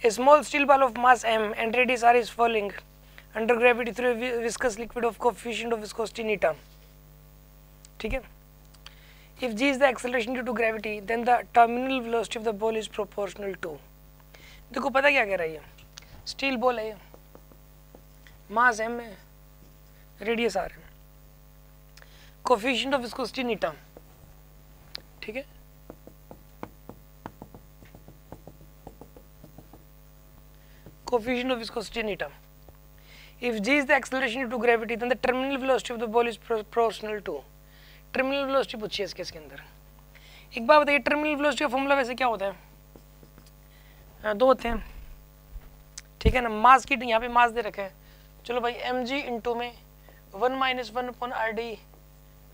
A small steel ball of mass m and radius r is falling under gravity through a viscous liquid of coefficient of viscosity neta. ठीक है. If g is the acceleration due to gravity, then the terminal velocity of the ball is proportional to. देखो पता क्या कह रहा है ये, steel ball है, मास m है, रेडियस r है, कोफिशिएंट ऑफ विस्कोसिटी नीटा. ठीक है. Coefficient of viscosity neta. If g is the acceleration due to gravity, then the terminal velocity of the ball is proportional to. Terminal velocity पूछी है इसके अंदर. एक बार बताइए, टर्मिनल वेलोसिटी का फॉर्मूला वैसे क्या होता है? दो होते हैं. ठीक है ना. मास की यहाँ पे मास दे रखा है. चलो भाई mg इंटू में 1 - 1 अपॉन आर डी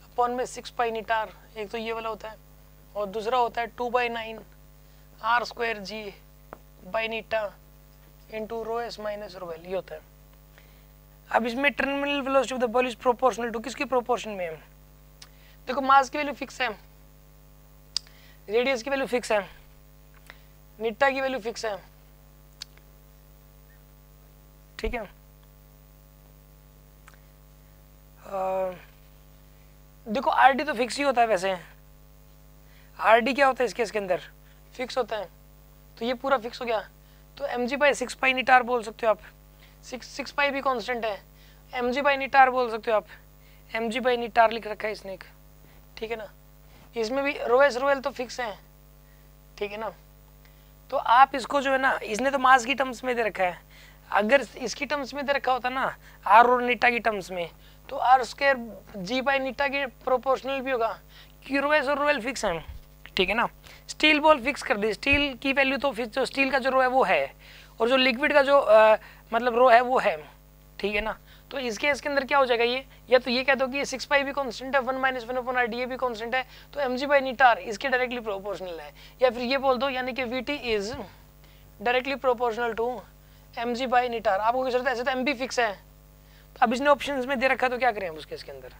अपॉन में 6 पाई नीटार, एक तो ये वाला होता है, और दूसरा होता है 2/9 r square g by eta into rho s minus rho l, ये होता है. अब इसमें terminal velocity of the ball is proportional to, किसकी प्रोपोर्शन में है? देखो मास की वैल्यू फिक्स है, रेडियस की वैल्यू फिक्स है, नीटा की वैल्यू फिक्स है. ठीक है. देखो आर डी तो फिक्स ही होता है वैसे. आर डी क्या होता है इसके अंदर? फिक्स होता है. तो ये पूरा फिक्स हो गया. तो mg/6 पाई नीटार बोल सकते हो आप. 6 पाई भी कांस्टेंट है. mg/ नीटार बोल सकते हो आप. mg/ नीटार लिख रखा है इसने एक. ठीक है ना. इसमें भी रो एस रो एल तो फिक्स है. ठीक है ना. तो आप इसको जो है ना, इसने तो मास की टर्म्स में दे रखा है. अगर इसकी टर्म्स में दे रखा होता ना आर और नीटा की टर्म्स में, तो आर स्क्वायर g/ नीटा के प्रोपोर्शनल भी होगा, क्योंकि रो एस और रो एल फिक्स है. ठीक है ना. स्टील बॉल फिक्स कर दी. स्टील की वैल्यू तो फिक्स, जो स्टील का जो रो है वो है, और जो लिक्विड का जो मतलब रो है वो है. ठीक है ना. तो इसके अंदर क्या हो जाएगा ये, या तो ये कह दो कि ये 6 पाई भी कांस्टेंट है, 1 - 1 अपॉन आर डी भी कांस्टेंट है, तो mg/ नीटार इसके डायरेक्टली प्रोपोर्शनल है. या फिर ये बोल दो यानी कि vt is directly proportional to mg/ नीटार. आपको क्या जरूरत है? ऐसे तो mb फिक्स है. तो अब इसने ऑप्शंस में दे रखा तो क्या करें हम उसके अंदर?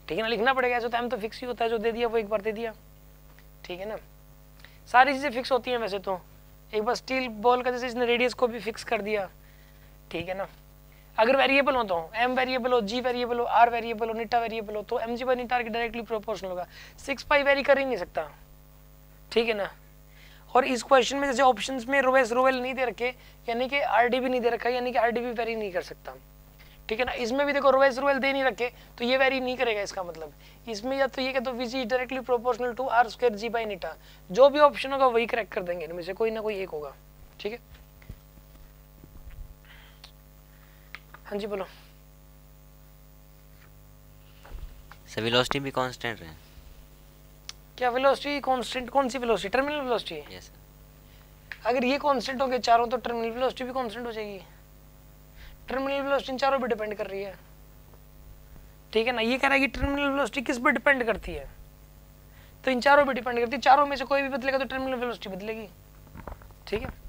ठीक है ना. लिखना पड़ेगा. ऐसे तो m तो फिक्स ही होता है, जो दे दिया वो एक बार दे दिया. ठीक है ना. सारी चीज़ें फिक्स होती हैं वैसे तो. एक बार स्टील बॉल का जैसे इसने रेडियस को भी फिक्स कर दिया. ठीक है ना. अगर वेरिएबल हो तो m वेरिएबल हो, g वेरिएबल हो, r वेरिएबल हो, नीटा वेरिएबल हो, तो mg/ नीटार के डायरेक्टली प्रोपोर्शनल होगा. 6 पाई वेरी कर ही नहीं सकता. ठीक है ना. और इस क्वेश्चन में जैसे ऑप्शंस में रो एस रो एल नहीं दे रखे, यानी कि आर डी भी नहीं दे रखा, यानी कि आर डी भी वेरी नहीं कर सकता. ठीक है ना. इसमें भी देखो रो एस रो एल दे नहीं रखे, तो ये वेरी नहीं करेगा. इसका मतलब इसमें या तो ये कहते VG is directly proportional to r square g/ eta. जो भी ऑप्शन होगा वही करेक्ट कर देंगे, इनमें से कोई ना कोई एक होगा. ठीक है. हाँ जी बोलो. सर वेलोसिटी भी कांस्टेंट है क्या? Velocity constant? कौन सी वेलोसिटी? Terminal velocity. यस. अगर ये कांस्टेंट हो गए चारों, तो टर्मिनल वेलोसिटी भी कांस्टेंट हो जाएगी. टर्मिनल वेलोसिटी चारों पे डिपेंड कर रही है. ठीक है ना. ये कह रहा है कि टर्मिनल वेलोसिटी किस पर डिपेंड करती है? तो इन चारों पे डिपेंड करती है. चारों में से कोई भी बदलेगा तो टर्मिनल वेलोसिटी बदलेगी. ठीक है.